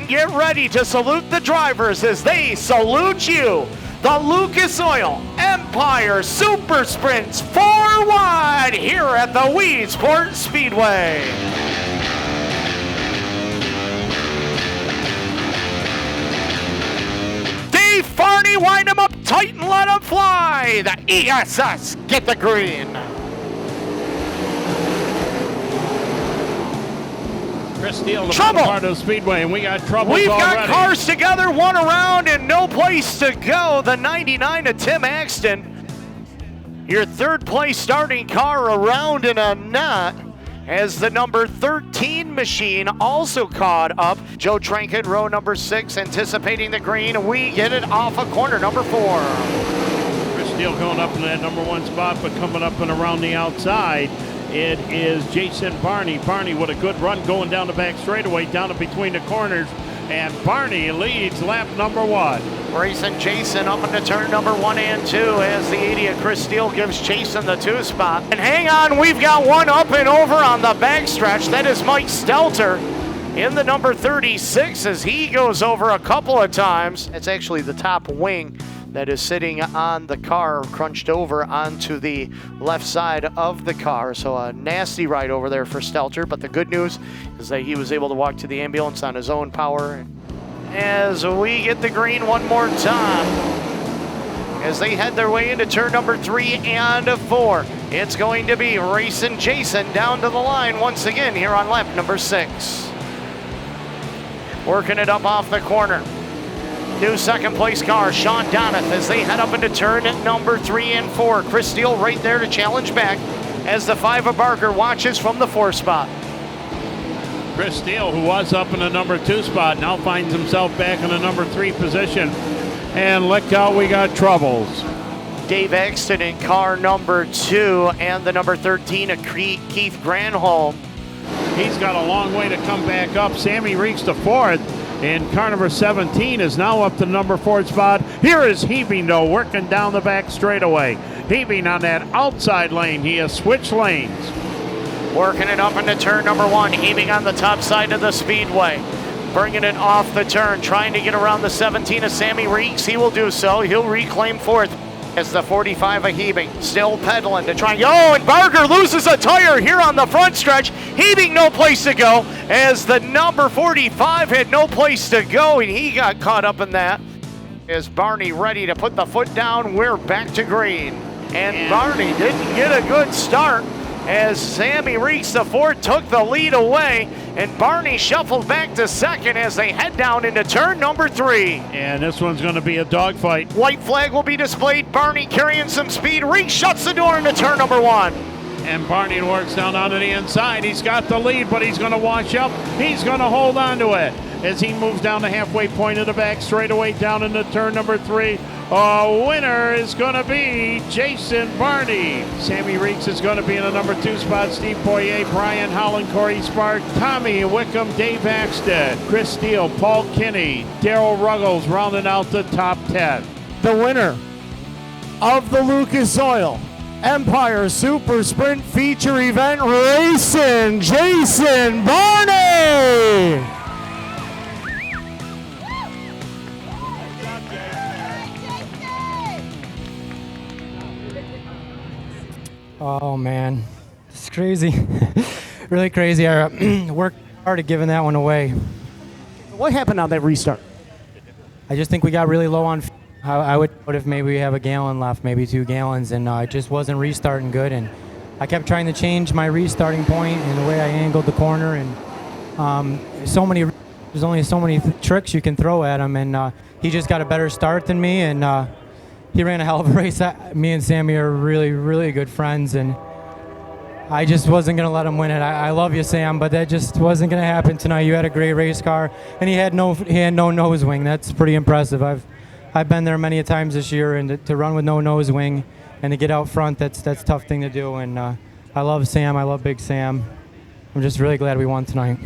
get ready to salute the drivers as they salute you. The Lucas Oil Empire Super Sprints 4 wide here at the Weedsport Speedway. Dave Farney, wind him up tight and let him fly. The ESS get the green. Chris Steele, the part of the Speedway, and we got trouble already. We've got cars together, one around, and no place to go. The 99 of Tim Axton. Your third place starting car around in a knot as the number 13 machine also caught up. Joe Trankin, row number 6, anticipating the green. We get it off of corner number 4. Chris Steele going up in that number 1 spot, but coming up and around the outside, it is Jason Barney. Barney with a good run going down the back straightaway, down in between the corners, and Barney leads lap number 1. Racing Jason up into turn number 1 and 2 as the 80 of Chris Steele gives Jason the 2 spot. And hang on, we've got one up and over on the backstretch. That is Mike Stelter in the number 36 as he goes over a couple of times. It's actually the top wing that is sitting on the car, crunched over onto the left side of the car. So a nasty ride over there for Stelter, but the good news is that he was able to walk to the ambulance on his own power. As we get the green one more time, as they head their way into turn number 3 and 4. It's going to be Racing Jason down to the line once again here on lap number 6. Working it up off the corner. New second place car, Sean Donath, as they head up into turn number 3 and 4. Chris Steele right there to challenge back as the 5 of Barker watches from the 4 spot. Chris Steele, who was up in the number 2 spot, now finds himself back in the number 3 position. And look out, we got troubles. Dave Axton in car number 2 and the number 13 of Keith Granholm. He's got a long way to come back up. Sammy Reeks to 4th. And car number 17 is now up to number 4 spot. Here is Hebing, though, working down the back straightaway. Hebing on that outside lane. He has switched lanes. Working it up into turn number 1. Hebing on the top side of the speedway. Bringing it off the turn. Trying to get around the 17 of Sammy Reeks. He will do so. He'll reclaim 4th. As the 45 of Hebing still pedaling to try. Oh, and Barker loses a tire here on the front stretch. Hebing no place to go as the number 45 had no place to go, and he got caught up in that. Is Barney ready to put the foot down? We're back to green. And Barney didn't get a good start as Sammy Reeks, the 4th, took the lead away, and Barney shuffled back to 2nd as they head down into turn number 3. And this one's going to be a dogfight. White flag will be displayed. Barney carrying some speed. Reeks shuts the door into turn number 1. And Barney works down onto the inside. He's got the lead, but he's going to wash up. He's going to hold on to it as he moves down the halfway point of the back straightaway down into turn number 3. A winner is going to be Jason Barney. Sammy Reeks is going to be in the number 2 spot. Steve Poirier, Brian Holland, Corey Spark, Tommy Wickham, Dave Axted, Chris Steele, Paul Kinney, Daryl Ruggles rounding out the top 10. The winner of the Lucas Oil Empire Super Sprint Feature Event, Racing Jason Barney. Oh man, it's crazy. Really crazy. I worked hard at giving that one away. What happened on that restart? I just think we got really low on. I would if maybe we have a gallon left, maybe 2 gallons, and it just wasn't restarting good. And I kept trying to change my restarting point and the way I angled the corner, and there's only so many tricks you can throw at him, and he just got a better start than me, and he ran a hell of a race. Me and Sammy are really, really good friends, and I just wasn't going to let him win it. I love you, Sam, but that just wasn't going to happen tonight. You had a great race car, and he had no nose wing. That's pretty impressive. I've been there many times this year, and to run with no nose wing and to get out front, that's a tough thing to do. And I love Sam. I love Big Sam. I'm just really glad we won tonight.